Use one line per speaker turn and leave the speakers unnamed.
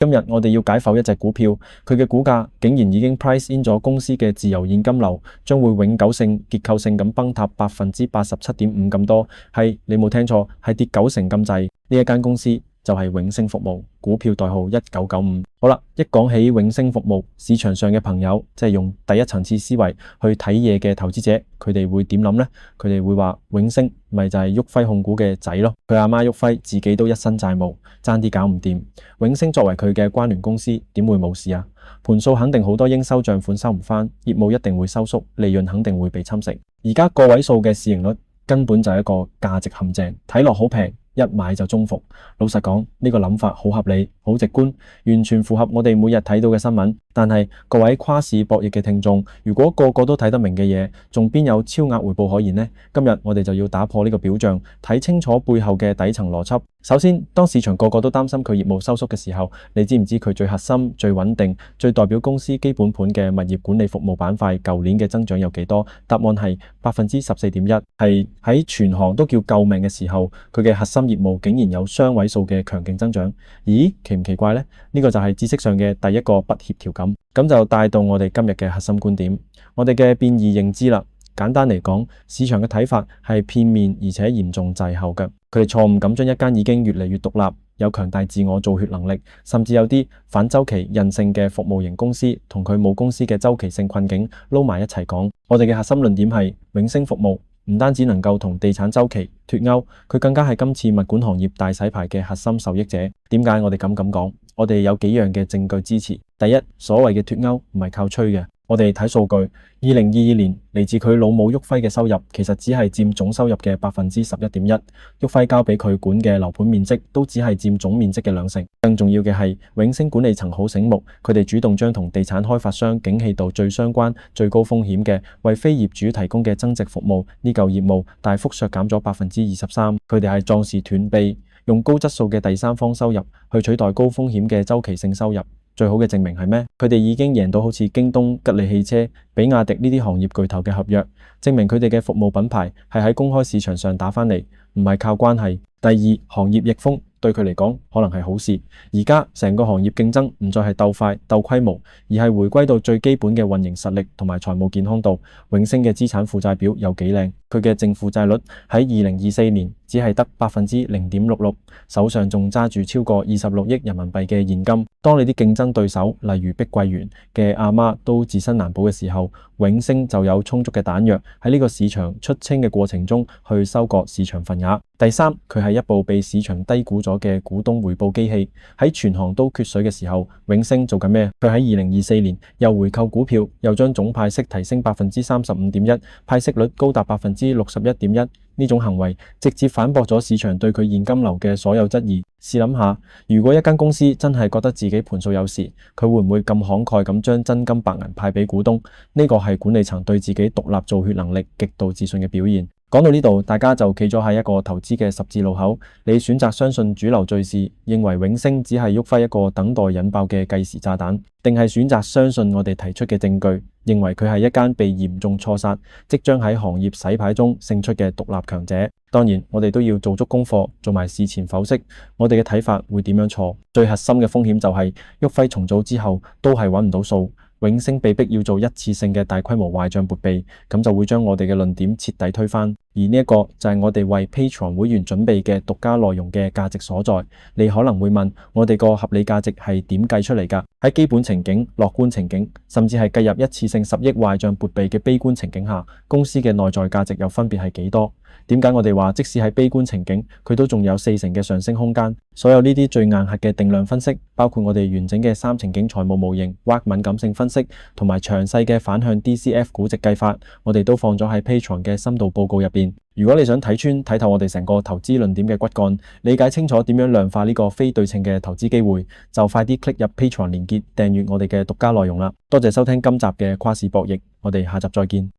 今日我哋要解剖一隻股票，佢嘅股價竟然已經 price in 咗公司嘅自由現金流，將會永久性、結構性咁崩塌87.5%咁多。係，你冇聽錯，係跌90%咁滯。呢一間公司就係永升服務，股票代號1995。好啦，一講起永升服務，市場上嘅朋友，即係用第一層次思維去睇嘢嘅投資者，佢哋會點諗呢？佢哋會話永升咪就係旭輝控股嘅仔咯，佢阿媽旭輝自己都一身債務，爭啲搞唔掂。永升作為佢嘅關聯公司，點會冇事啊？盤數肯定好多應收賬款收唔返，業務一定會收縮，利潤肯定會被侵蝕。而家個位數嘅市盈率根本就係一個價值陷阱，睇落好平，一買就中伏。老實講，呢個諗法好合理，好直觀，完全符合我哋每日睇到嘅新聞。但係各位跨市博弈嘅聽眾，如果個個都睇得明嘅嘢，仲邊有超額回報可言呢？今日我哋就要打破呢個表象，睇清楚背後嘅底層邏輯。首先，當市場個個都擔心佢業務收縮嘅時候，你知唔知佢最核心、最穩定、最代表公司基本盤嘅物業管理服務板塊舊年嘅增長有幾多？答案係14.1%，係喺全行都叫救命嘅時候，佢嘅核心業務竟然有雙位數嘅強勁增長。咦，奇唔奇怪呢？呢個就係知識上嘅第一個不協調感。咁就帶到我哋今日嘅核心觀點，我哋嘅變異認知啦。簡單嚟講，市場嘅睇法係片面而且嚴重滯後嘅。佢哋錯誤咁將一間已經越嚟越獨立、有強大自我造血能力，甚至有啲反周期韌性嘅服務型公司，同佢母公司嘅周期性困境撈埋一齊講。我哋嘅核心論點係永升服務唔單止能夠同地產周期脫鈎，佢更加係今次物管行業大洗牌嘅核心受益者。點解我哋咁講？我哋有幾樣嘅證據支持。第一，所謂嘅脫鈎唔係靠吹嘅。我哋睇數據，2022年嚟自佢老母旭輝嘅收入，其實只係佔總收入嘅11.1%。旭輝交俾佢管嘅樓盤面積都只係佔總面積嘅2成。更重要嘅係，永升管理層好醒目，佢哋主動將同地產開發商景氣度最相關、最高風險嘅為非業主提供嘅增值服務呢嚿業務大幅削減咗23%。佢哋係壯士斷臂，用高質素嘅第三方收入去取代高風險嘅周期性收入。最好嘅證明係咩？佢哋已經贏到好似京東、吉利汽車、比亞迪呢啲行業巨頭嘅合約，證明佢哋嘅服務品牌係喺公開市場上打返嚟，唔係靠關係。第二，行業逆風對佢嚟講可能係好事。而家成個行業競爭唔再係鬥快、鬥規模，而係回歸到最基本嘅運營實力同埋財務健康度。永升嘅資產負債表有幾靚？佢嘅淨負債率喺2024年只係得0.66%，手上仲揸住超過26億人民幣嘅現金。當你啲競爭對手例如碧桂園嘅阿媽都自身難保嘅時候，永升就有充足嘅彈藥喺呢個市場出清嘅過程中去收割市場份額。第三，佢係一部被市場低估咗嘅股東回報機器。喺全行都缺水嘅時候，永升做緊咩？佢喺2024年又回購股票，又將總派息提升35.1%，派息率高達61.1%。呢種行為直接反駁咗市場對佢現金流嘅所有質疑。試諗下，如果一間公司真係覺得自己盤數有事，佢會唔會咁慷慨咁將真金白銀派俾股東？呢個係管理層對自己獨立造血能力極度自信嘅表現。講到呢度，大家就企咗喺一個投資嘅十字路口。你選擇相信主流敘事，認為永升只係旭輝一個等待引爆嘅計時炸彈，定係選擇相信我哋提出嘅證據，認為佢係一間被嚴重錯殺、即將喺行業洗牌中勝出嘅獨立強者？當然，我哋都要做足功課，做埋事前剖析，我哋嘅睇法會點樣錯？最核心嘅風險就係旭輝重組之後都係揾唔到數。永升被逼要做一次性嘅大規模壞賬撥備，咁就會將我哋嘅論點徹底推翻。而呢一個就係我哋為 Patreon 會員準備嘅獨家內容嘅價值所在。你可能會問，我哋個合理價值係點計出嚟㗎？喺基本情景、樂觀情景，甚至係計入一次性10億壞賬撥備嘅悲觀情景下，公司嘅內在價值又分別係幾多？點解我哋話即使喺悲觀情景，佢都仲有40%嘅上升空間？所有呢啲最硬核嘅定量分析，包括我哋完整嘅3情景財務模型、WACC 敏感性分析，同埋詳細嘅反向 DCF 估值計法，我哋都放咗喺 Patreon 嘅深度報告入邊。如果你想睇穿睇透我哋成個投資論點嘅骨幹，理解清楚點樣量化呢個非對稱嘅投資機會，就快啲 click 入 Patreon 連結訂閱我哋嘅獨家內容啦。多謝收聽今集嘅跨市博弈，我哋下集再見。